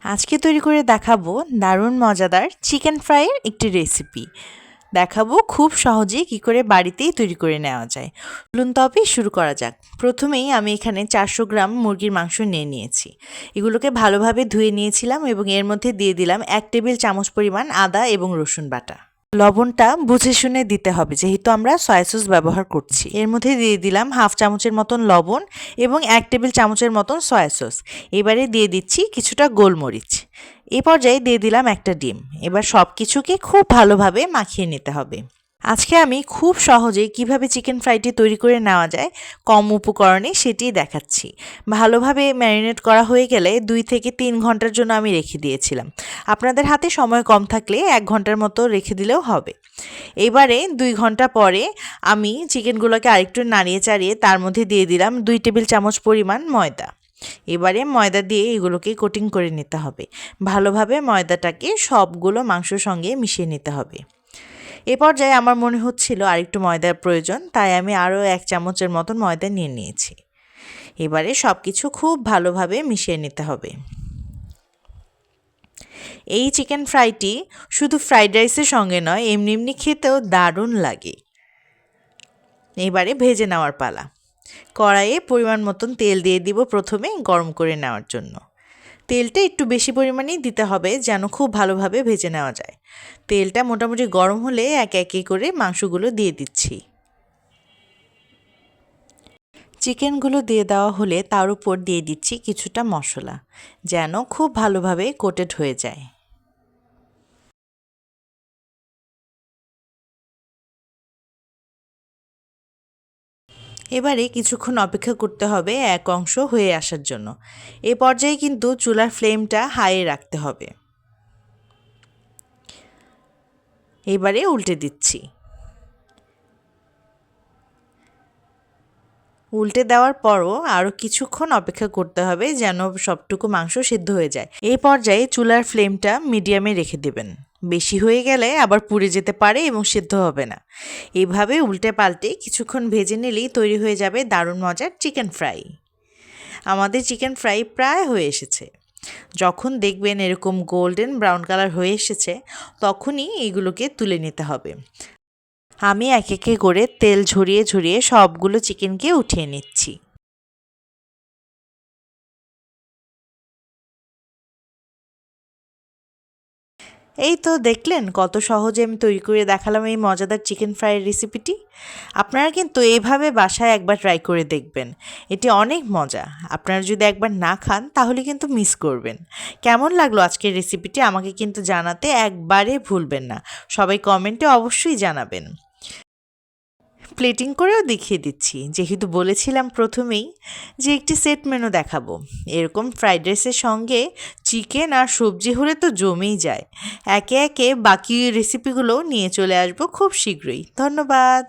আজকে তৈরি করে দেখাবো দারুণ মজাদার চিকেন ফ্রাইয়ের একটি রেসিপি। দেখাবো খুব সহজে কি করে বাড়িতেই তৈরি করে নেওয়া যায়। চলুন তবে শুরু করা যাক। প্রথমেই আমি এখানে 400 গ্রাম মুরগির মাংস নিয়ে নিয়েছি। এগুলোকে ভালোভাবে ধুয়ে নিয়েছিলাম এবং এর মধ্যে দিয়ে দিলাম 1 টেবিল চামচ পরিমাণ আদা এবং রসুন বাটা। লবণটা বুঝে শুনে দিতে হবে যেহেতু আমরা সয়া সস ব্যবহার করছি। এর মধ্যে দিয়ে দিলাম হাফ চামচের মতন লবণ এবং 1 টেবিল চামচের মতন সয়া সস। এবারে দিয়ে দিচ্ছি কিছুটা গোলমরিচ। এই পর্যায়ে দিয়ে দিলাম একটা ডিম। এবার সব কিছুকে খুব ভালোভাবে মাখিয়ে নিতে হবে। আজকে আমি খুব সহজে কিভাবে চিকেন ফ্রাইটি তৈরি করে নেওয়া যায় কম উপকরণে সেটিই দেখাচ্ছি। ভালোভাবে ম্যারিনেট করা হয়ে গেলে 2 থেকে 3 ঘন্টার জন্য আমি রেখে দিয়েছিলাম। আপনাদের হাতে সময় কম থাকলে 1 ঘন্টার মতো রেখে দিলেও হবে। এবারে 2 ঘন্টা পরে আমি চিকেনগুলোকে আরেকটু নাড়িয়ে চাড়িয়ে তার মধ্যে দিয়ে দিলাম 2 টেবিল চামচ পরিমাণ ময়দা। এবারে ময়দা দিয়ে এগুলোকে কোটিং করে নিতে হবে। ভালোভাবে ময়দাটাকে সবগুলো মাংসর সঙ্গে মিশিয়ে নিতে হবে। এ পর্যায়ে আমার মনে হচ্ছিল আরেকটু ময়দার প্রয়োজন, তাই আমি আরও 1 চামচের মতন ময়দা নিয়ে নিয়েছি। এবারে সব কিছু খুব ভালোভাবে মিশিয়ে নিতে হবে। এই চিকেন ফ্রাইটি শুধু ফ্রাইড রাইসের সঙ্গে নয়, এমনি এমনি খেতেও দারুণ লাগে। এবারে ভেজে নেওয়ার পালা। কড়াইয়ে পরিমাণ মতন তেল দিয়ে দিব প্রথমে গরম করে নেওয়ার জন্য। তেলটা একটু বেশি পরিমাণেই দিতে হবে যেন খুব ভালোভাবে ভেজে নেওয়া যায়। তেলটা মোটামুটি গরম হলে একে একে করে মাংসগুলো দিয়ে দিচ্ছি। চিকেনগুলো দিয়ে দেওয়া হলে তার উপর দিয়ে দিচ্ছি কিছুটা মশলা যেন খুব ভালোভাবে কোটেড হয়ে যায়। এবারে কিছুক্ষণ অপেক্ষা করতে হবে এক অংশ হয়ে আসার জন্য। এ পর্যায়ে কিন্তু চুলার ফ্লেমটা হাইয়ে রাখতে হবে। এবারে উল্টে দিচ্ছি। উল্টে দেওয়ার পরও আরও কিছুক্ষণ অপেক্ষা করতে হবে যেন সবটুকু মাংস সিদ্ধ হয়ে যায়। এই পর্যায়ে চুলার ফ্লেমটা মিডিয়ামে রেখে দেবেন। বেশি হয়ে গেলে আবার পুড়ে যেতে পারে এবং সিদ্ধ হবে না। এইভাবে উল্টে পাল্টে কিছুক্ষণ ভেজে নিলেই তৈরি হয়ে যাবে দারুণ মজার চিকেন ফ্রাই। আমাদের চিকেন ফ্রাই প্রায় হয়ে এসেছে। যখন দেখবেন এরকম গোল্ডেন ব্রাউন কালার হয়ে এসেছে তখনই এগুলোকে তুলে নিতে হবে। আমি এক একে করে তেল ঝরিয়ে ঝরিয়ে সবগুলো চিকেনকে উঠিয়ে নিচ্ছি। এই তো দেখলেন কত সহজে আমি তৈরি করে দেখালাম এই মজাদার চিকেন ফ্রাইয়ের রেসিপিটি। আপনারা কিন্তু এইভাবে বাসায় একবার ট্রাই করে দেখবেন। এটি অনেক মজা। আপনারা যদি একবার না খান তাহলে কিন্তু মিস করবেন। কেমন লাগলো আজকের রেসিপিটি আমাকে কিন্তু জানাতে একবারে ভুলবেন না। সবাই কমেন্টে অবশ্যই জানাবেন। প্লেটিং করেও দেখিয়ে দিচ্ছি যেহেতু বলেছিলাম প্রথমেই যে একটি সেট মেনু দেখাবো। এরকম ফ্রাইড রাইসের সঙ্গে চিকেন আর সবজি হলে তো জমেই যায়। একে একে বাকি রেসিপিগুলোও নিয়ে চলে আসবো খুব শীঘ্রই। ধন্যবাদ।